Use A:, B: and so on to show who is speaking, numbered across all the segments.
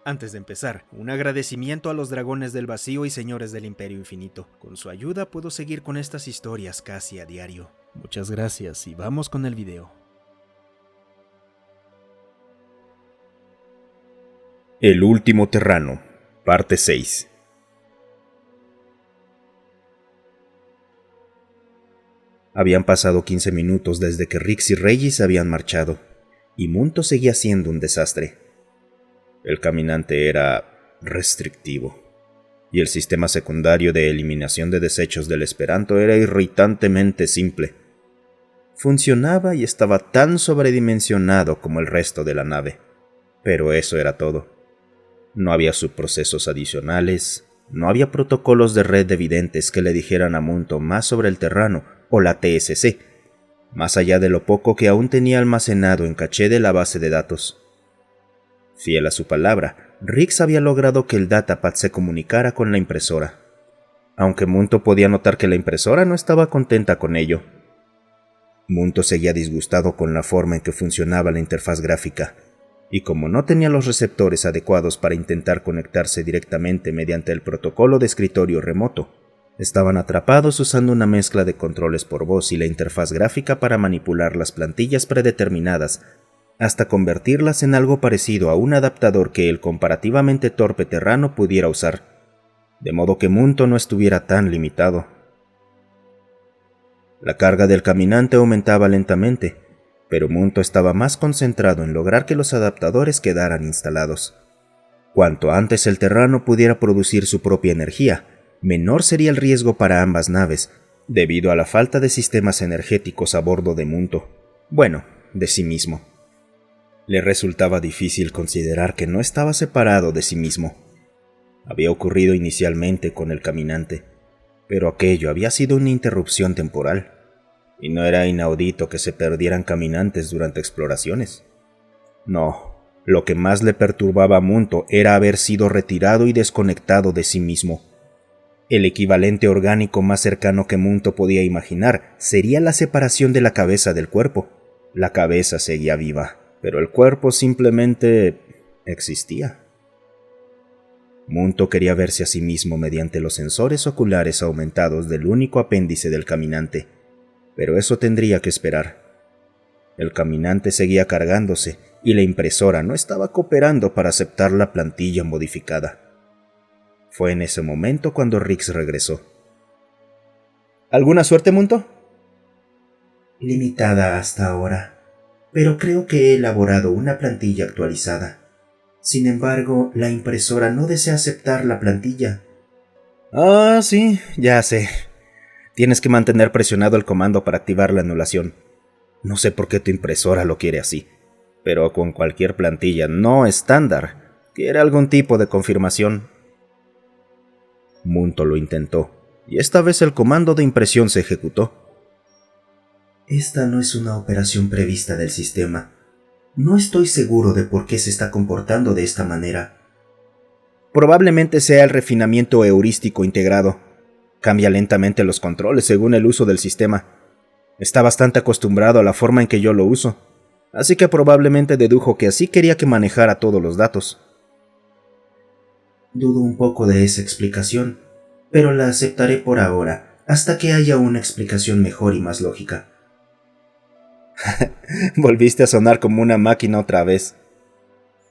A: Antes de empezar, un agradecimiento a los dragones del vacío y señores del Imperio Infinito. Con su ayuda puedo seguir con estas historias casi a diario. Muchas gracias y vamos con el video.
B: El último terrano, parte 6. Habían pasado 15 minutos desde que Rix y Regis habían marchado, y Munto seguía siendo un desastre. El caminante era restrictivo, y el sistema secundario de eliminación de desechos del Esperanto era irritantemente simple. Funcionaba y estaba tan sobredimensionado como el resto de la nave, pero eso era todo. No había subprocesos adicionales, no había protocolos de red evidentes que le dijeran a Munto más sobre el terrano o la TSC, más allá de lo poco que aún tenía almacenado en caché de la base de datos. Fiel a su palabra, Rix había logrado que el datapad se comunicara con la impresora, aunque Munto podía notar que la impresora no estaba contenta con ello. Munto seguía disgustado con la forma en que funcionaba la interfaz gráfica, y como no tenía los receptores adecuados para intentar conectarse directamente mediante el protocolo de escritorio remoto, estaban atrapados usando una mezcla de controles por voz y la interfaz gráfica para manipular las plantillas predeterminadas, hasta convertirlas en algo parecido a un adaptador que el comparativamente torpe terrano pudiera usar, de modo que Munto no estuviera tan limitado. La carga del caminante aumentaba lentamente, pero Munto estaba más concentrado en lograr que los adaptadores quedaran instalados. Cuanto antes el terrano pudiera producir su propia energía, menor sería el riesgo para ambas naves, debido a la falta de sistemas energéticos a bordo de Munto. Bueno, de sí mismo. Le resultaba difícil considerar que no estaba separado de sí mismo. Había ocurrido inicialmente con el caminante, pero aquello había sido una interrupción temporal. Y no era inaudito que se perdieran caminantes durante exploraciones. No, lo que más le perturbaba a Munto era haber sido retirado y desconectado de sí mismo. El equivalente orgánico más cercano que Munto podía imaginar sería la separación de la cabeza del cuerpo. La cabeza seguía viva, pero el cuerpo simplemente existía. Munto quería verse a sí mismo mediante los sensores oculares aumentados del único apéndice del caminante, pero eso tendría que esperar. El caminante seguía cargándose y la impresora no estaba cooperando para aceptar la plantilla modificada. Fue en ese momento cuando Rix regresó. ¿Alguna suerte, Munto?
C: Limitada hasta ahora, pero creo que he elaborado una plantilla actualizada. Sin embargo, la impresora no desea aceptar la plantilla.
B: Ah, sí, ya sé. Tienes que mantener presionado el comando para activar la anulación. No sé por qué tu impresora lo quiere así, pero con cualquier plantilla no estándar, quiere algún tipo de confirmación. Munto lo intentó, y esta vez el comando de impresión se ejecutó.
C: Esta no es una operación prevista del sistema. No estoy seguro de por qué se está comportando de esta manera.
B: Probablemente sea el refinamiento heurístico integrado. Cambia lentamente los controles según el uso del sistema. Está bastante acostumbrado a la forma en que yo lo uso, así que probablemente dedujo que así quería que manejara todos los datos.
C: Dudo un poco de esa explicación, pero la aceptaré por ahora, hasta que haya una explicación mejor y más lógica.
B: Volviste a sonar como una máquina otra vez.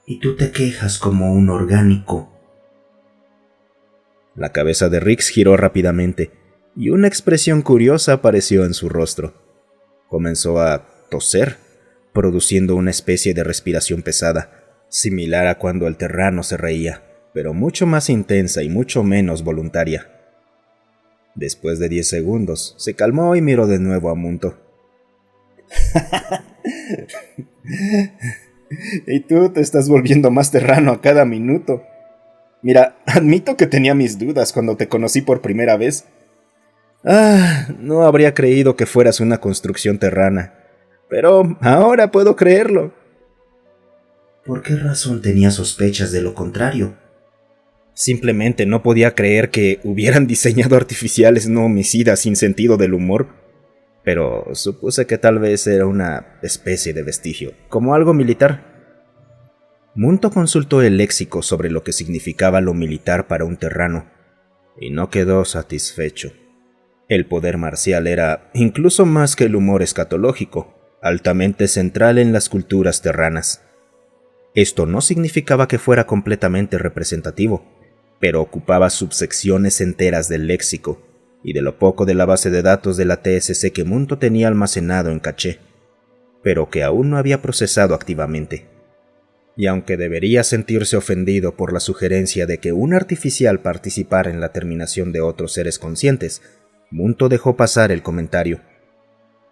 C: Y tú te quejas como un orgánico.
B: La cabeza de Rix giró rápidamente, y una expresión curiosa apareció en su rostro. Comenzó a toser, produciendo una especie de respiración pesada, similar a cuando el terrano se reía, pero mucho más intensa y mucho menos voluntaria. Después de 10 segundos, se calmó y miró de nuevo a Munto. Y tú te estás volviendo más terrano a cada minuto. Mira, admito que tenía mis dudas cuando te conocí por primera vez. No habría creído que fueras una construcción terrana, pero ahora puedo creerlo.
C: ¿Por qué razón tenía sospechas de lo contrario?
B: Simplemente no podía creer que hubieran diseñado artificiales no homicidas sin sentido del humor. Pero supuse que tal vez era una especie de vestigio, como algo militar. Munto consultó el léxico sobre lo que significaba lo militar para un terrano, y no quedó satisfecho. El poder marcial era, incluso más que el humor escatológico, altamente central en las culturas terranas. Esto no significaba que fuera completamente representativo, pero ocupaba subsecciones enteras del léxico y de lo poco de la base de datos de la TSC que Munto tenía almacenado en caché, pero que aún no había procesado activamente. Y aunque debería sentirse ofendido por la sugerencia de que un artificial participara en la terminación de otros seres conscientes, Munto dejó pasar el comentario.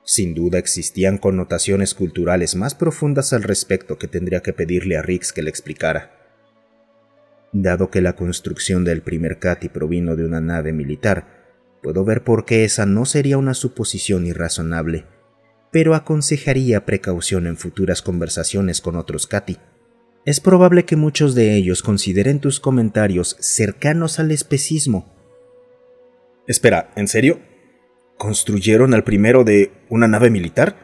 B: Sin duda existían connotaciones culturales más profundas al respecto que tendría que pedirle a Rix que le explicara. Dado que la construcción del primer Cati provino de una nave militar, puedo ver por qué esa no sería una suposición irrazonable, pero aconsejaría precaución en futuras conversaciones con otros Cati. Es probable que muchos de ellos consideren tus comentarios cercanos al especismo.
A: Espera, ¿en serio? ¿Construyeron al primero de una nave militar?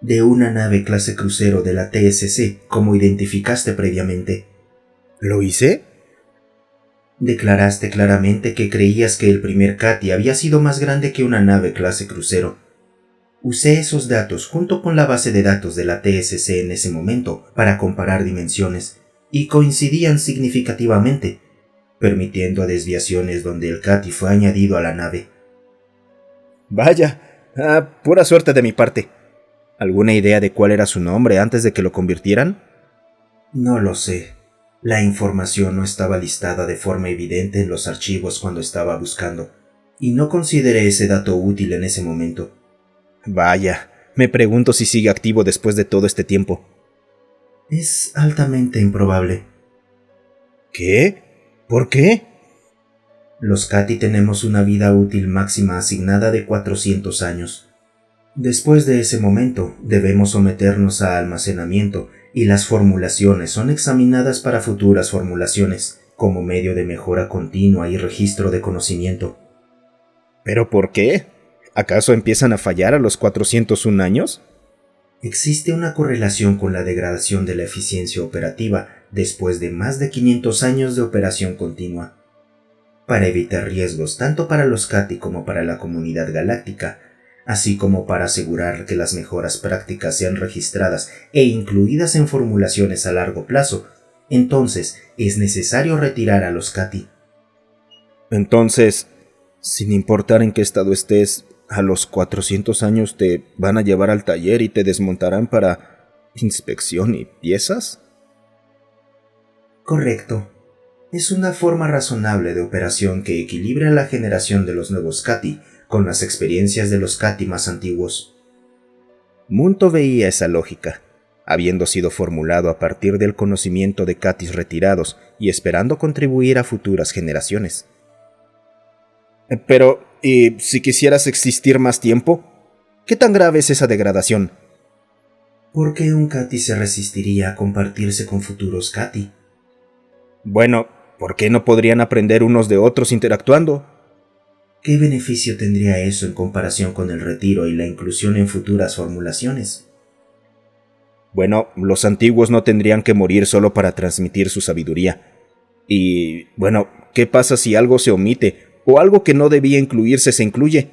C: De una nave clase crucero de la TSC, como identificaste previamente.
A: ¿Lo hice?
C: Declaraste claramente que creías que el primer Cati había sido más grande que una nave clase crucero. Usé esos datos junto con la base de datos de la TSC en ese momento para comparar dimensiones, y coincidían significativamente, permitiendo desviaciones donde el Cati fue añadido a la nave.
A: Vaya, pura suerte de mi parte. ¿Alguna idea de cuál era su nombre antes de que lo convirtieran?
C: No lo sé. La información no estaba listada de forma evidente en los archivos cuando estaba buscando, y no consideré ese dato útil en ese momento.
A: Vaya, me pregunto si sigue activo después de todo este tiempo.
C: Es altamente improbable.
A: ¿Qué? ¿Por qué?
C: Los Cati tenemos una vida útil máxima asignada de 400 años. Después de ese momento, debemos someternos a almacenamiento y las formulaciones son examinadas para futuras formulaciones, como medio de mejora continua y registro de conocimiento.
A: ¿Pero por qué? ¿Acaso empiezan a fallar a los 401 años?
C: Existe una correlación con la degradación de la eficiencia operativa después de más de 500 años de operación continua. Para evitar riesgos tanto para los Cati como para la comunidad galáctica, así como para asegurar que las mejoras prácticas sean registradas e incluidas en formulaciones a largo plazo, entonces es necesario retirar a los Cati.
A: Entonces, sin importar en qué estado estés, a los 400 años te van a llevar al taller y te desmontarán para inspección y piezas.
C: Correcto. Es una forma razonable de operación que equilibra la generación de los nuevos Cati con las experiencias de los Cati más antiguos.
B: Munto veía esa lógica, habiendo sido formulado a partir del conocimiento de Catis retirados y esperando contribuir a futuras generaciones.
A: Pero, ¿y si quisieras existir más tiempo? ¿Qué tan grave es esa degradación?
C: ¿Por qué un Cati se resistiría a compartirse con futuros Cati?
A: Bueno, ¿por qué no podrían aprender unos de otros interactuando?
C: ¿Qué beneficio tendría eso en comparación con el retiro y la inclusión en futuras formulaciones?
A: Bueno, los antiguos no tendrían que morir solo para transmitir su sabiduría. Y, bueno, ¿qué pasa si algo se omite o algo que no debía incluirse se incluye?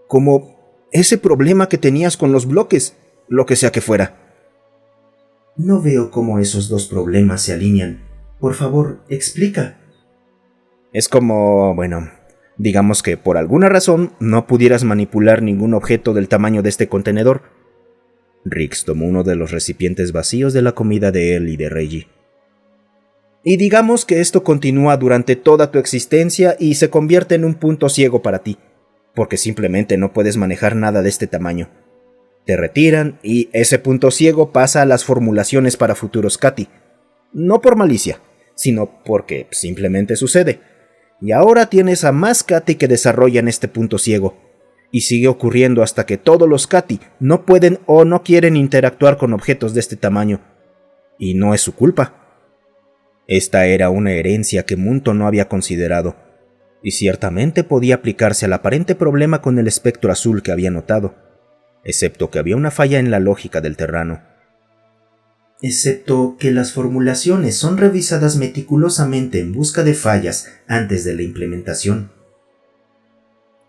A: Como ese problema que tenías con los bloques, lo que sea que fuera.
C: No veo cómo esos dos problemas se alinean. Por favor, explica.
A: Es como, bueno, digamos que por alguna razón no pudieras manipular ningún objeto del tamaño de este contenedor.
B: Rix tomó uno de los recipientes vacíos de la comida de él y de Reggie.
A: Y digamos que esto continúa durante toda tu existencia y se convierte en un punto ciego para ti, porque simplemente no puedes manejar nada de este tamaño. Te retiran y ese punto ciego pasa a las formulaciones para futuros Cati. No por malicia, sino porque simplemente sucede. Y ahora tienes a más Cati que desarrollan este punto ciego. Y sigue ocurriendo hasta que todos los Cati no pueden o no quieren interactuar con objetos de este tamaño. Y no es su culpa.
B: Esta era una herencia que Munto no había considerado, y ciertamente podía aplicarse al aparente problema con el espectro azul que había notado, excepto que había una falla en la lógica del terrano.
C: excepto que las formulaciones son revisadas meticulosamente en busca de fallas antes de la implementación.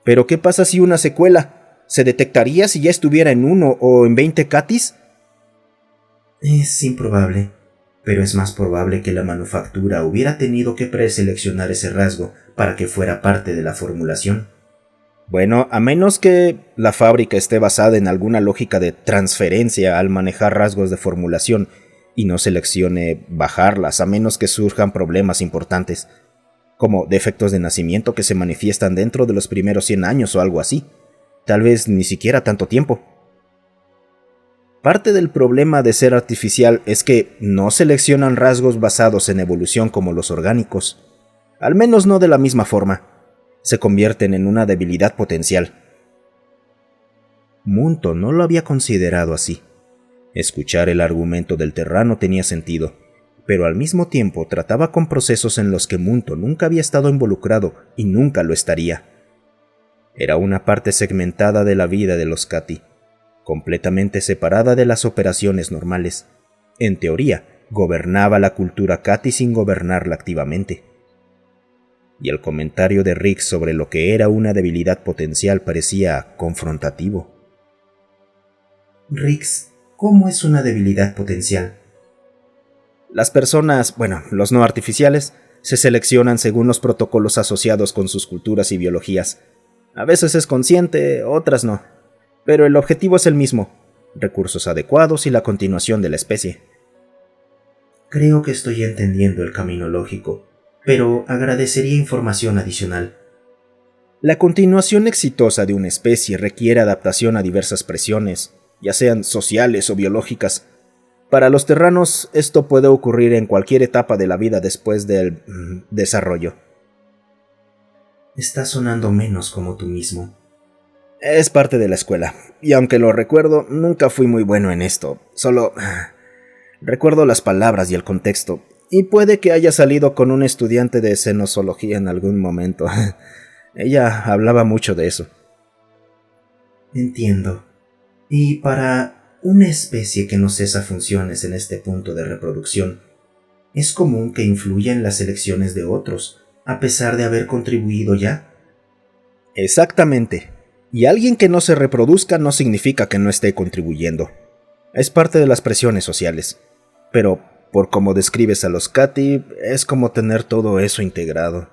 A: ¿Pero qué pasa si una secuela? ¿Se detectaría si ya estuviera en 1 o en 20 catis?
C: Es improbable, pero es más probable que la manufactura hubiera tenido que preseleccionar ese rasgo para que fuera parte de la formulación.
A: Bueno, a menos que la fábrica esté basada en alguna lógica de transferencia al manejar rasgos de formulación y no seleccione bajarlas, a menos que surjan problemas importantes, como defectos de nacimiento que se manifiestan dentro de los primeros 100 años o algo así. Tal vez ni siquiera tanto tiempo. Parte del problema de ser artificial es que no seleccionan rasgos basados en evolución como los orgánicos, al menos no de la misma forma. Se convierten en una debilidad potencial.
B: Munto no lo había considerado así. Escuchar el argumento del terrano tenía sentido, pero al mismo tiempo trataba con procesos en los que Munto nunca había estado involucrado y nunca lo estaría. Era una parte segmentada de la vida de los Cati, completamente separada de las operaciones normales. En teoría, gobernaba la cultura Cati sin gobernarla activamente. Y el comentario de Rick sobre lo que era una debilidad potencial parecía confrontativo.
C: Rix, ¿cómo es una debilidad potencial?
A: Las personas, los no artificiales, se seleccionan según los protocolos asociados con sus culturas y biologías. A veces es consciente, otras no. Pero el objetivo es el mismo: recursos adecuados y la continuación de la especie.
C: Creo que estoy entendiendo el camino lógico, pero agradecería información adicional.
A: La continuación exitosa de una especie requiere adaptación a diversas presiones, ya sean sociales o biológicas. Para los terranos, esto puede ocurrir en cualquier etapa de la vida después del desarrollo.
C: Está sonando menos como tú mismo.
A: Es parte de la escuela, y aunque lo recuerdo, nunca fui muy bueno en esto. Solo recuerdo las palabras y el contexto, y puede que haya salido con un estudiante de cenozoología en algún momento. Ella hablaba mucho de eso.
C: Entiendo. Y para una especie que no cesa funciones en este punto de reproducción, es común que influya en las elecciones de otros, a pesar de haber contribuido ya.
A: Exactamente. Y alguien que no se reproduzca no significa que no esté contribuyendo. Es parte de las presiones sociales. Pero, por como describes a los Cati, es como tener todo eso integrado,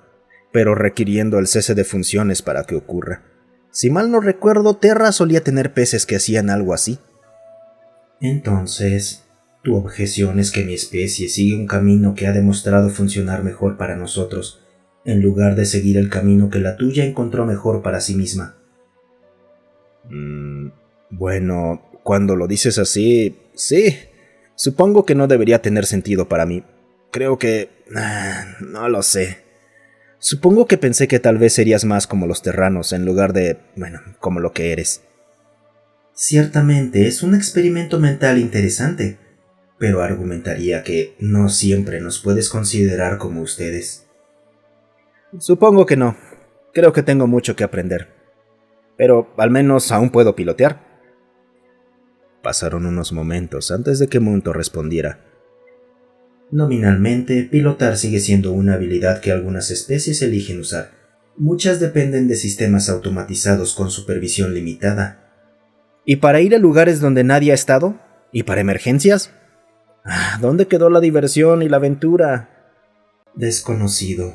A: pero requiriendo el cese de funciones para que ocurra. Si mal no recuerdo, Terra solía tener peces que hacían algo así.
C: Entonces, tu objeción es que mi especie sigue un camino que ha demostrado funcionar mejor para nosotros, en lugar de seguir el camino que la tuya encontró mejor para sí misma.
A: Bueno, cuando lo dices así, sí. Supongo que no debería tener sentido para mí. Creo que... no lo sé. Supongo que pensé que tal vez serías más como los terranos en lugar de, como lo que eres.
C: Ciertamente es un experimento mental interesante, pero argumentaría que no siempre nos puedes considerar como ustedes.
A: Supongo que no. Creo que tengo mucho que aprender. Pero al menos aún puedo pilotear.
B: Pasaron unos momentos antes de que Munto respondiera.
C: Nominalmente, pilotar sigue siendo una habilidad que algunas especies eligen usar. Muchas dependen de sistemas automatizados con supervisión limitada.
A: ¿Y para ir a lugares donde nadie ha estado? ¿Y para emergencias? ¿Dónde quedó la diversión y la aventura?
C: Desconocido.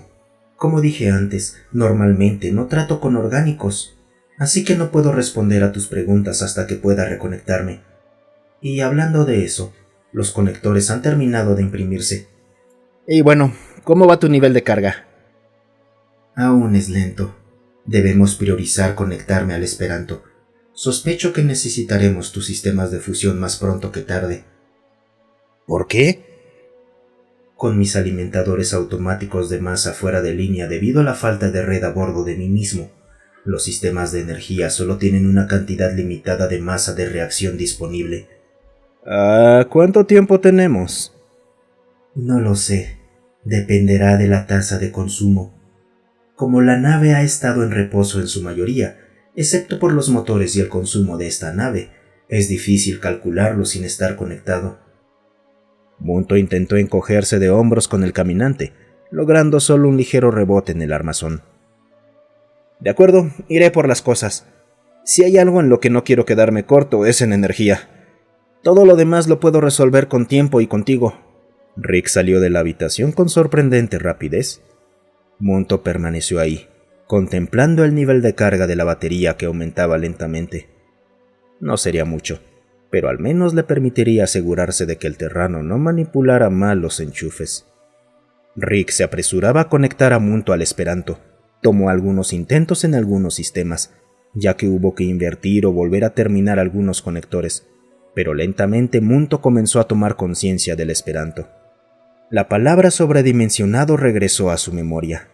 C: Como dije antes, normalmente no trato con orgánicos, así que no puedo responder a tus preguntas hasta que pueda reconectarme. Y hablando de eso, los conectores han terminado de imprimirse.
A: Y bueno, ¿cómo va tu nivel de carga?
C: Aún es lento. Debemos priorizar conectarme al Esperanto. Sospecho que necesitaremos tus sistemas de fusión más pronto que tarde.
A: ¿Por qué?
C: Con mis alimentadores automáticos de masa fuera de línea debido a la falta de red a bordo de mí mismo, los sistemas de energía solo tienen una cantidad limitada de masa de reacción disponible.
A: ¿Cuánto tiempo tenemos?
C: No lo sé. Dependerá de la tasa de consumo. Como la nave ha estado en reposo en su mayoría, excepto por los motores y el consumo de esta nave, es difícil calcularlo sin estar conectado.
A: Munto intentó encogerse de hombros con el caminante, logrando solo un ligero rebote en el armazón. De acuerdo, iré por las cosas. Si hay algo en lo que no quiero quedarme corto es en energía. Todo lo demás lo puedo resolver con tiempo y contigo. Rick salió de la habitación con sorprendente rapidez. Munto permaneció ahí, contemplando el nivel de carga de la batería que aumentaba lentamente. No sería mucho, pero al menos le permitiría asegurarse de que el Terrano no manipulara mal los enchufes. Rick se apresuraba a conectar a Munto al Esperanto. Tomó algunos intentos en algunos sistemas, ya que hubo que invertir o volver a terminar algunos conectores, pero lentamente Munto comenzó a tomar conciencia del Esperanto. La palabra sobredimensionado regresó a su memoria.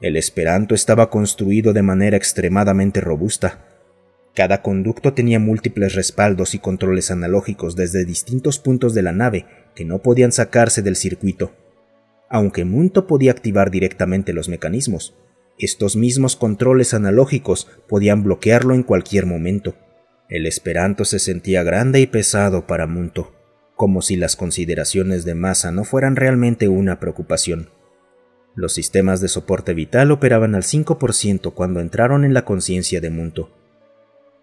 A: El Esperanto estaba construido de manera extremadamente robusta. Cada conducto tenía múltiples respaldos y controles analógicos desde distintos puntos de la nave que no podían sacarse del circuito. Aunque Munto podía activar directamente los mecanismos, estos mismos controles analógicos podían bloquearlo en cualquier momento. El Esperanto se sentía grande y pesado para Munto, como si las consideraciones de masa no fueran realmente una preocupación. Los sistemas de soporte vital operaban al 5% cuando entraron en la conciencia de Munto.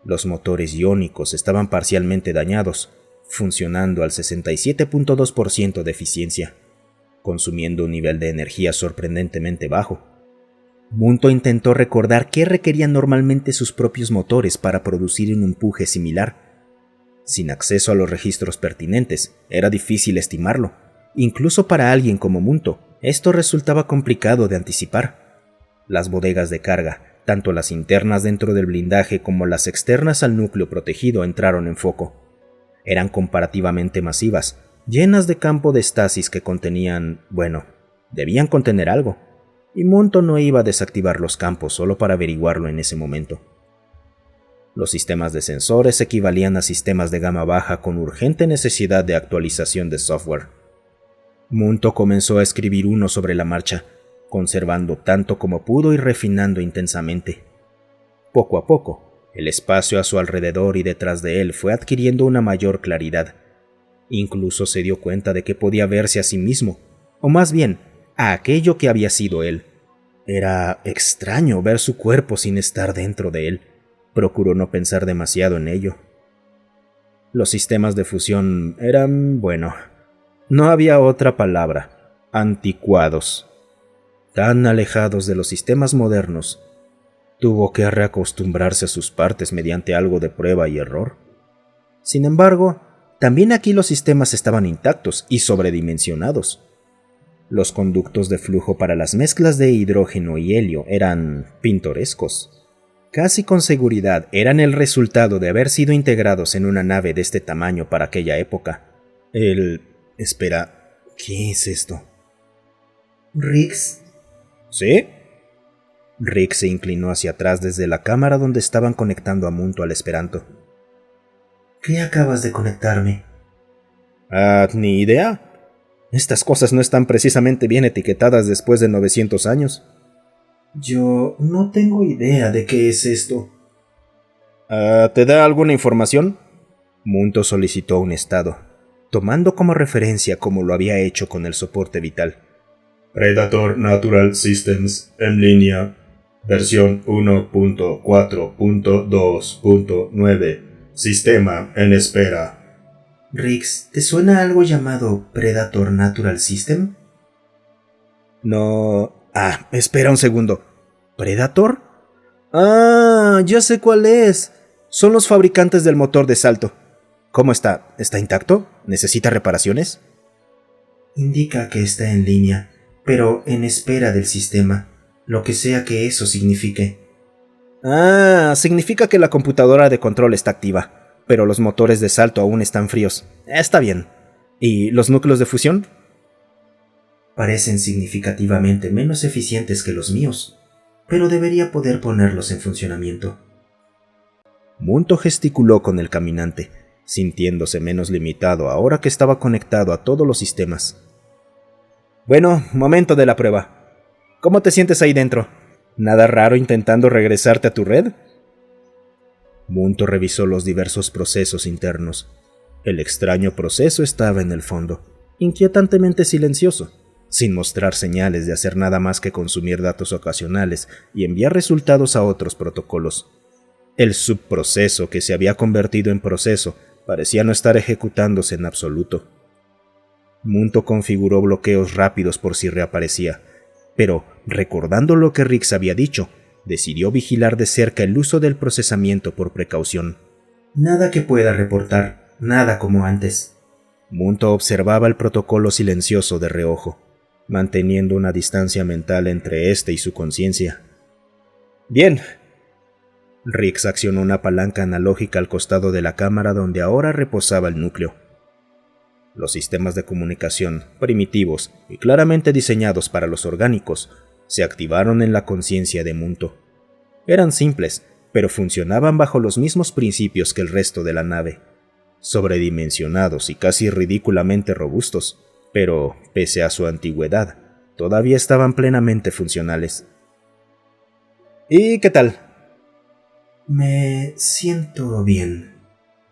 A: Los motores iónicos estaban parcialmente dañados, funcionando al 67.2% de eficiencia, consumiendo un nivel de energía sorprendentemente bajo. Munto intentó recordar qué requerían normalmente sus propios motores para producir un empuje similar. Sin acceso a los registros pertinentes, era difícil estimarlo. Incluso para alguien como Munto, esto resultaba complicado de anticipar. Las bodegas de carga, tanto las internas dentro del blindaje como las externas al núcleo protegido, entraron en foco. Eran comparativamente masivas, llenas de campo de estasis que contenían, debían contener algo. Y Munto no iba a desactivar los campos solo para averiguarlo en ese momento. Los sistemas de sensores equivalían a sistemas de gama baja con urgente necesidad de actualización de software. Munto comenzó a escribir uno sobre la marcha, conservando tanto como pudo y refinando intensamente. Poco a poco, el espacio a su alrededor y detrás de él fue adquiriendo una mayor claridad. Incluso se dio cuenta de que podía verse a sí mismo, o más bien, a aquello que había sido él. Era extraño ver su cuerpo sin estar dentro de él. Procuró no pensar demasiado en ello. Los sistemas de fusión eran, no había otra palabra, anticuados. Tan alejados de los sistemas modernos, tuvo que reacostumbrarse a sus partes mediante algo de prueba y error. Sin embargo, también aquí los sistemas estaban intactos y sobredimensionados. Los conductos de flujo para las mezclas de hidrógeno y helio eran pintorescos. Casi con seguridad eran el resultado de haber sido integrados en una nave de este tamaño para aquella época. Espera, ¿qué es esto?
C: ¿Rix?
A: ¿Sí? Rick se inclinó hacia atrás desde la cámara donde estaban conectando a Munto al Esperanto.
C: ¿Qué acabas de conectarme?
A: Ni idea. Estas cosas no están precisamente bien etiquetadas después de 900 años.
C: Yo no tengo idea de qué es esto.
A: ¿Te da alguna información? Munto solicitó un estado, tomando como referencia como lo había hecho con el soporte vital.
B: Predator Natural Systems en línea, versión 1.4.2.9, sistema en espera.
C: Rix, ¿te suena algo llamado Predator Natural System?
A: No... espera un segundo. ¿Predator? Ya sé cuál es. Son los fabricantes del motor de salto. ¿Cómo está? ¿Está intacto? ¿Necesita reparaciones?
C: Indica que está en línea, pero en espera del sistema, lo que sea que eso signifique.
A: Significa que la computadora de control está activa, pero los motores de salto aún están fríos. Está bien. ¿Y los núcleos de fusión?
C: Parecen significativamente menos eficientes que los míos, pero debería poder ponerlos en funcionamiento.
A: Munto gesticuló con el caminante, sintiéndose menos limitado ahora que estaba conectado a todos los sistemas. Bueno, momento de la prueba. ¿Cómo te sientes ahí dentro? ¿Nada raro intentando regresarte a tu red? Munto revisó los diversos procesos internos. El extraño proceso estaba en el fondo, inquietantemente silencioso, sin mostrar señales de hacer nada más que consumir datos ocasionales y enviar resultados a otros protocolos. El subproceso que se había convertido en proceso parecía no estar ejecutándose en absoluto. Munto configuró bloqueos rápidos por si reaparecía, pero, recordando lo que Rix había dicho, decidió vigilar de cerca el uso del procesamiento por precaución.
C: Nada que pueda reportar, nada como antes.
A: Munto observaba el protocolo silencioso de reojo, manteniendo una distancia mental entre éste y su conciencia. Bien. Rix accionó una palanca analógica al costado de la cámara donde ahora reposaba el núcleo. Los sistemas de comunicación, primitivos y claramente diseñados para los orgánicos, se activaron en la conciencia de Munto. Eran simples, pero funcionaban bajo los mismos principios que el resto de la nave. Sobredimensionados y casi ridículamente robustos, pero, pese a su antigüedad, todavía estaban plenamente funcionales. ¿Y qué tal?
C: Me siento bien.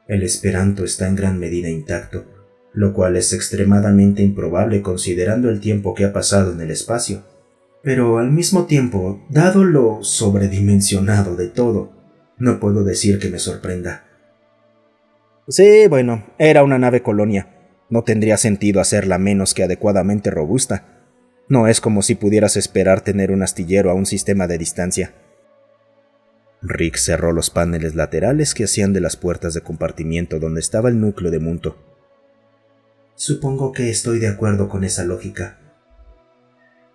C: El esperanto está en gran medida intacto, lo cual es extremadamente improbable considerando el tiempo que ha pasado en el espacio. Pero al mismo tiempo, dado lo sobredimensionado de todo, no puedo decir que me sorprenda.
A: Sí, bueno, era una nave colonia. No tendría sentido hacerla menos que adecuadamente robusta. No es como si pudieras esperar tener un astillero a un sistema de distancia. Rick cerró los paneles laterales que hacían de las puertas de compartimiento donde estaba el núcleo de Munto.
C: Supongo que estoy de acuerdo con esa lógica.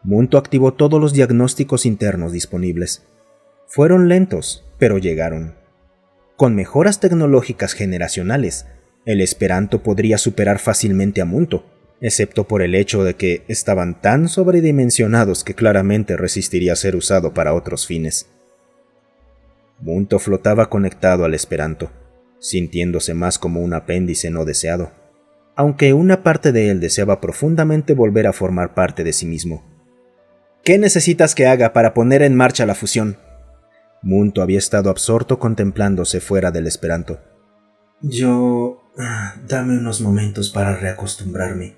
A: Munto activó todos los diagnósticos internos disponibles. Fueron lentos, pero llegaron. Con mejoras tecnológicas generacionales, el Esperanto podría superar fácilmente a Munto, excepto por el hecho de que estaban tan sobredimensionados que claramente resistiría ser usado para otros fines. Munto flotaba conectado al Esperanto, sintiéndose más como un apéndice no deseado, aunque una parte de él deseaba profundamente volver a formar parte de sí mismo. ¿Qué necesitas que haga para poner en marcha la fusión? Munto había estado absorto contemplándose fuera del Esperanto.
C: Dame unos momentos para reacostumbrarme.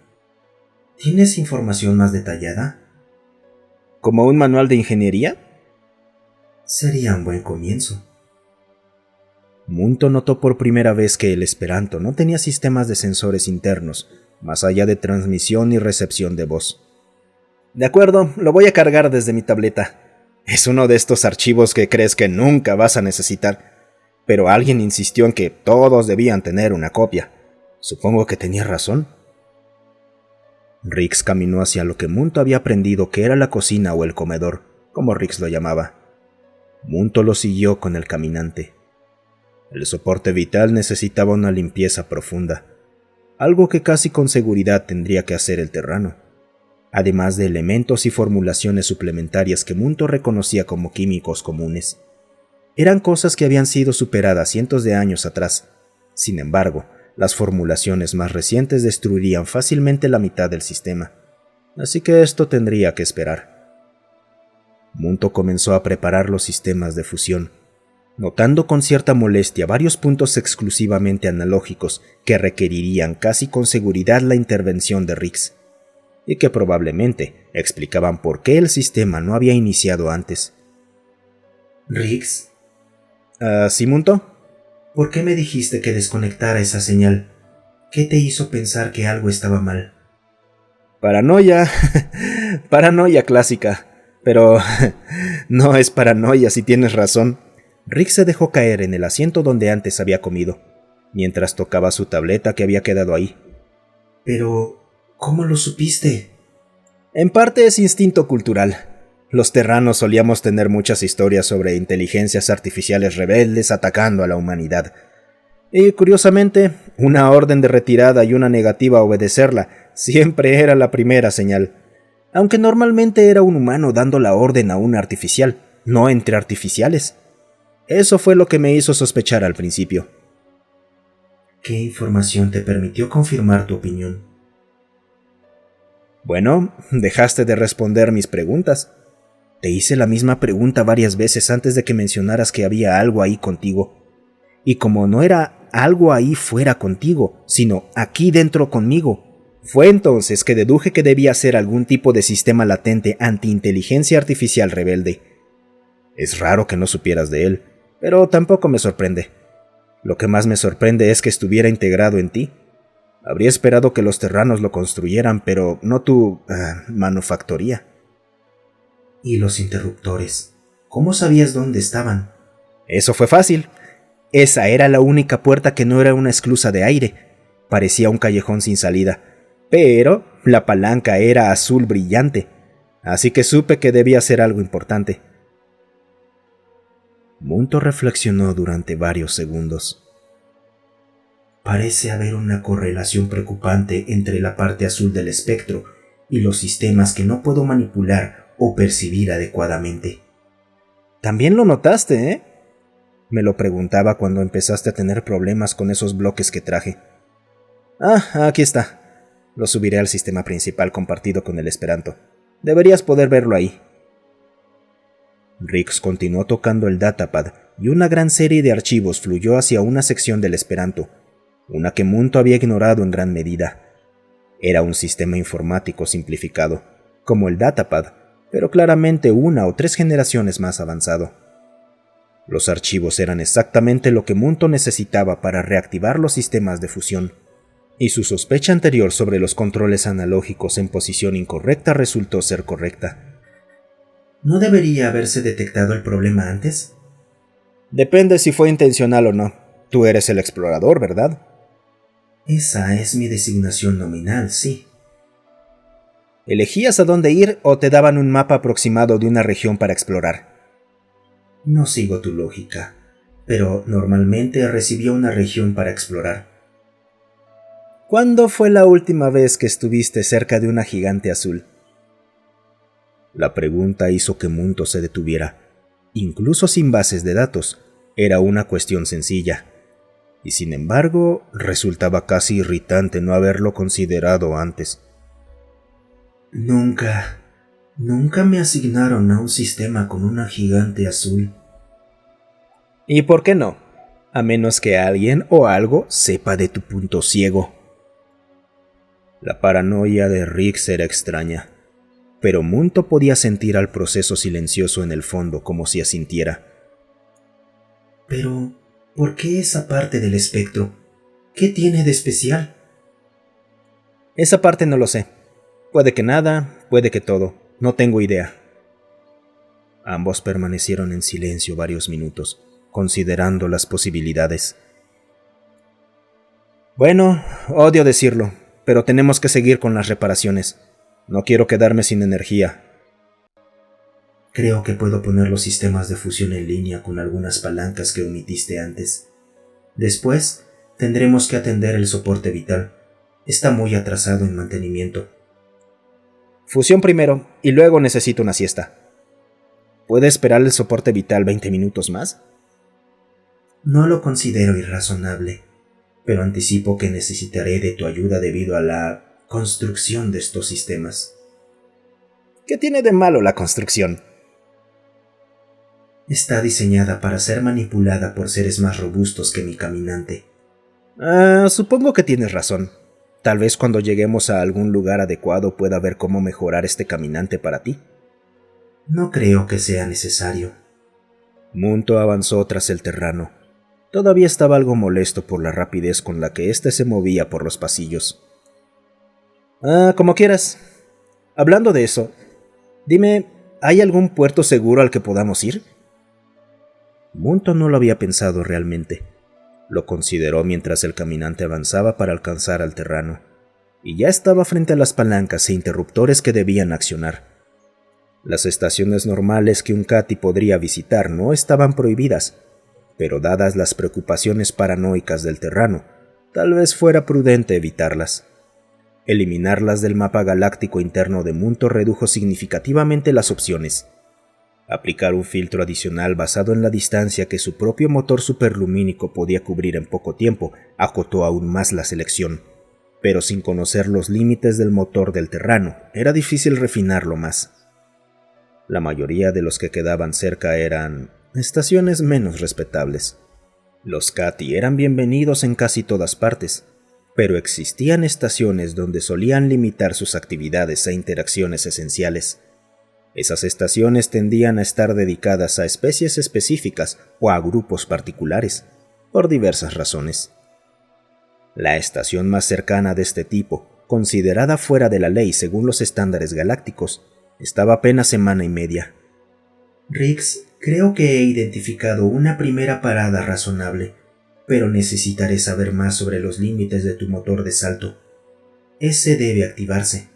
C: ¿Tienes información más detallada?
A: ¿Como un manual de ingeniería?
C: Sería un buen comienzo.
A: Munto notó por primera vez que el Esperanto no tenía sistemas de sensores internos, más allá de transmisión y recepción de voz. De acuerdo, lo voy a cargar desde mi tableta. Es uno de estos archivos que crees que nunca vas a necesitar, pero alguien insistió en que todos debían tener una copia. Supongo que tenía razón. Rix caminó hacia lo que Munto había aprendido que era la cocina o el comedor, como Rix lo llamaba. Munto lo siguió con el caminante. El soporte vital necesitaba una limpieza profunda, algo que casi con seguridad tendría que hacer el terrano, además de elementos y formulaciones suplementarias que Munto reconocía como químicos comunes. Eran cosas que habían sido superadas cientos de años atrás. Sin embargo, las formulaciones más recientes destruirían fácilmente la mitad del sistema, así que esto tendría que esperar. Munto comenzó a preparar los sistemas de fusión, notando con cierta molestia varios puntos exclusivamente analógicos que requerirían casi con seguridad la intervención de Rix, y que probablemente explicaban por qué el sistema no había iniciado antes.
C: ¿Rix?
A: ¿Sí, Munto?
C: ¿Por qué me dijiste que desconectara esa señal? ¿Qué te hizo pensar que algo estaba mal?
A: Paranoia. Paranoia clásica. Pero no es paranoia si tienes razón. Rick se dejó caer en el asiento donde antes había comido, mientras tocaba su tableta que había quedado ahí.
C: Pero, ¿cómo lo supiste?
A: En parte es instinto cultural. Los terranos solíamos tener muchas historias sobre inteligencias artificiales rebeldes atacando a la humanidad. Y curiosamente, una orden de retirada y una negativa a obedecerla siempre era la primera señal. Aunque normalmente era un humano dando la orden a un artificial, no entre artificiales. Eso fue lo que me hizo sospechar al principio.
C: ¿Qué información te permitió confirmar tu opinión?
A: Bueno, dejaste de responder mis preguntas. Te hice la misma pregunta varias veces antes de que mencionaras que había algo ahí contigo. Y como no era algo ahí fuera contigo, sino aquí dentro conmigo, Fue entonces que deduje que debía ser algún tipo de sistema latente anti-inteligencia artificial rebelde. Es raro que no supieras de él, pero tampoco me sorprende. Lo que más me sorprende es que estuviera integrado en ti. Habría esperado que los terranos lo construyeran, pero no tu manufactoría.
C: ¿Y los interruptores? ¿Cómo sabías dónde estaban?
A: Eso fue fácil. Esa era la única puerta que no era una esclusa de aire. Parecía un callejón sin salida, pero la palanca era azul brillante, así que supe que debía ser algo importante.
B: Munto reflexionó durante varios segundos.
C: Parece haber una correlación preocupante entre la parte azul del espectro y los sistemas que no puedo manipular o percibir adecuadamente.
A: También lo notaste, ¿eh? Me lo preguntaba cuando empezaste a tener problemas con esos bloques que traje. Aquí está. Lo subiré al sistema principal compartido con el Esperanto. Deberías poder verlo ahí.
B: Rix continuó tocando el datapad y una gran serie de archivos fluyó hacia una sección del Esperanto, una que Munto había ignorado en gran medida. Era un sistema informático simplificado, como el datapad, pero claramente 1 o 3 generaciones más avanzado. Los archivos eran exactamente lo que Munto necesitaba para reactivar los sistemas de fusión, y su sospecha anterior sobre los controles analógicos en posición incorrecta resultó ser correcta.
C: ¿No debería haberse detectado el problema antes?
A: Depende si fue intencional o no. Tú eres el explorador, ¿verdad?
C: Esa es mi designación nominal, sí.
A: ¿Elegías a dónde ir o te daban un mapa aproximado de una región para explorar?
C: No sigo tu lógica, pero normalmente recibía una región para explorar.
A: ¿Cuándo fue la última vez que estuviste cerca de una gigante azul?
B: La pregunta hizo que Munto se detuviera. Incluso sin bases de datos, era una cuestión sencilla. Y sin embargo, resultaba casi irritante no haberlo considerado antes.
C: Nunca me asignaron a un sistema con una gigante azul.
A: ¿Y por qué no? A menos que alguien o algo sepa de tu punto ciego.
B: La paranoia de Rix era extraña, pero Munto podía sentir al proceso silencioso en el fondo como si asintiera.
C: Pero, ¿por qué esa parte del espectro? ¿Qué tiene de especial?
A: Esa parte no lo sé. Puede que nada, puede que todo. No tengo idea.
B: Ambos permanecieron en silencio varios minutos, considerando las posibilidades.
A: Bueno, odio decirlo, pero tenemos que seguir con las reparaciones. No quiero quedarme sin energía.
C: Creo que puedo poner los sistemas de fusión en línea con algunas palancas que omitiste antes. Después, tendremos que atender el soporte vital. Está muy atrasado en mantenimiento.
A: Fusión primero, y luego necesito una siesta. ¿Puede esperar el soporte vital 20 minutos más?
C: No lo considero irrazonable, pero anticipo que necesitaré de tu ayuda debido a la construcción de estos sistemas.
A: ¿Qué tiene de malo la construcción?
C: Está diseñada para ser manipulada por seres más robustos que mi caminante.
A: Supongo que tienes razón. Tal vez cuando lleguemos a algún lugar adecuado pueda ver cómo mejorar este caminante para ti.
C: No creo que sea necesario.
B: Munto avanzó tras el terrano. Todavía estaba algo molesto por la rapidez con la que éste se movía por los pasillos.
A: Como quieras. Hablando de eso, dime, ¿hay algún puerto seguro al que podamos ir?
B: Munto no lo había pensado realmente. Lo consideró mientras el caminante avanzaba para alcanzar al terrano, y ya estaba frente a las palancas e interruptores que debían accionar. Las estaciones normales que un Cati podría visitar no estaban prohibidas, pero dadas las preocupaciones paranoicas del terrano, tal vez fuera prudente evitarlas. Eliminarlas del mapa galáctico interno de Munto redujo significativamente las opciones. Aplicar un filtro adicional basado en la distancia que su propio motor superlumínico podía cubrir en poco tiempo acotó aún más la selección, pero sin conocer los límites del motor del terrano, era difícil refinarlo más. La mayoría de los que quedaban cerca eran estaciones menos respetables. Los Cati eran bienvenidos en casi todas partes, pero existían estaciones donde solían limitar sus actividades e interacciones esenciales. Esas estaciones tendían a estar dedicadas a especies específicas o a grupos particulares, por diversas razones. La estación más cercana de este tipo, considerada fuera de la ley según los estándares galácticos, estaba apenas semana y media.
C: Rix, creo que he identificado una primera parada razonable, pero necesitaré saber más sobre los límites de tu motor de salto. Ese debe activarse.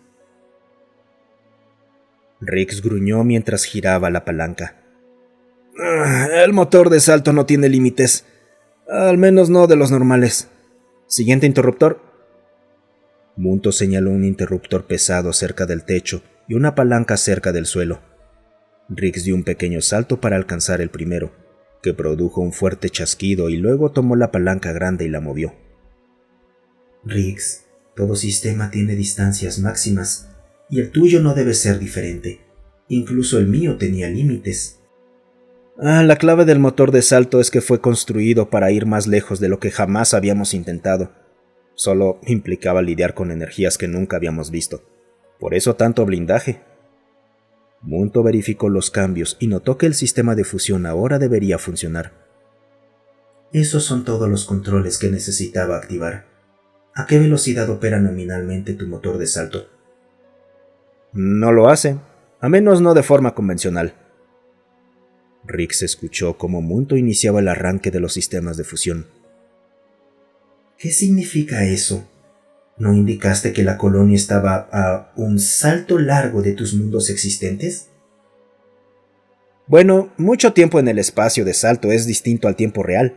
B: Rix gruñó mientras giraba la palanca. El motor de salto no tiene límites, al menos no de los normales. Siguiente interruptor. Munto señaló un interruptor pesado cerca del techo y una palanca cerca del suelo. Rix dio un pequeño salto para alcanzar el primero, que produjo un fuerte chasquido y luego tomó la palanca grande y la movió.
C: Rix, todo sistema tiene distancias máximas, y el tuyo no debe ser diferente. Incluso el mío tenía límites.
B: La clave del motor de salto es que fue construido para ir más lejos de lo que jamás habíamos intentado. Solo implicaba lidiar con energías que nunca habíamos visto. Por eso tanto blindaje. Munto verificó los cambios y notó que el sistema de fusión ahora debería funcionar.
C: Esos son todos los controles que necesitaba activar. ¿A qué velocidad opera nominalmente tu motor de salto?
B: No lo hace, a menos no de forma convencional. Rix escuchó cómo Munto iniciaba el arranque de los sistemas de fusión.
C: ¿Qué significa eso? ¿No indicaste que la colonia estaba a un salto largo de tus mundos existentes?
B: Bueno, mucho tiempo en el espacio de salto es distinto al tiempo real.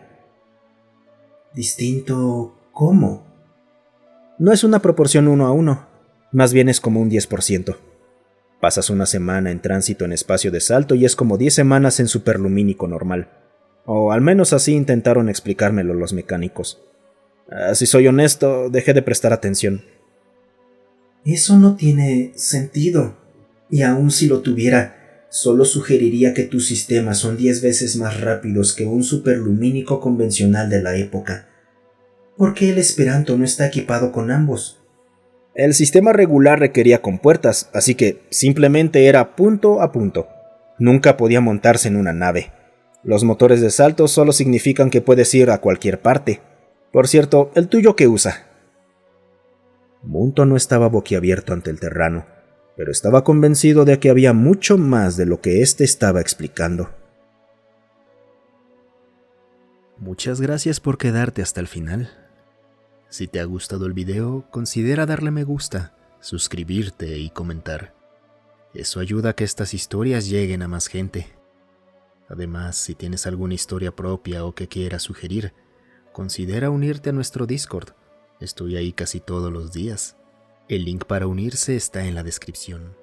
C: ¿Distinto cómo?
B: No es una proporción 1:1, más bien es como un 10%. Pasas una semana en tránsito en espacio de salto y es como 10 semanas en superlumínico normal. O al menos así intentaron explicármelo los mecánicos. Si soy honesto, dejé de prestar atención.
C: Eso no tiene sentido. Y aun si lo tuviera, solo sugeriría que tus sistemas son 10 veces más rápidos que un superlumínico convencional de la época. ¿Por qué el Esperanto no está equipado con ambos?
B: El sistema regular requería compuertas, así que simplemente era punto a punto. Nunca podía montarse en una nave. Los motores de salto solo significan que puedes ir a cualquier parte. Por cierto, ¿el tuyo qué usa? Munto no estaba boquiabierto ante el terrano, pero estaba convencido de que había mucho más de lo que éste estaba explicando.
A: Muchas gracias por quedarte hasta el final. Si te ha gustado el video, considera darle me gusta, suscribirte y comentar. Eso ayuda a que estas historias lleguen a más gente. Además, si tienes alguna historia propia o que quieras sugerir, considera unirte a nuestro Discord. Estoy ahí casi todos los días. El link para unirse está en la descripción.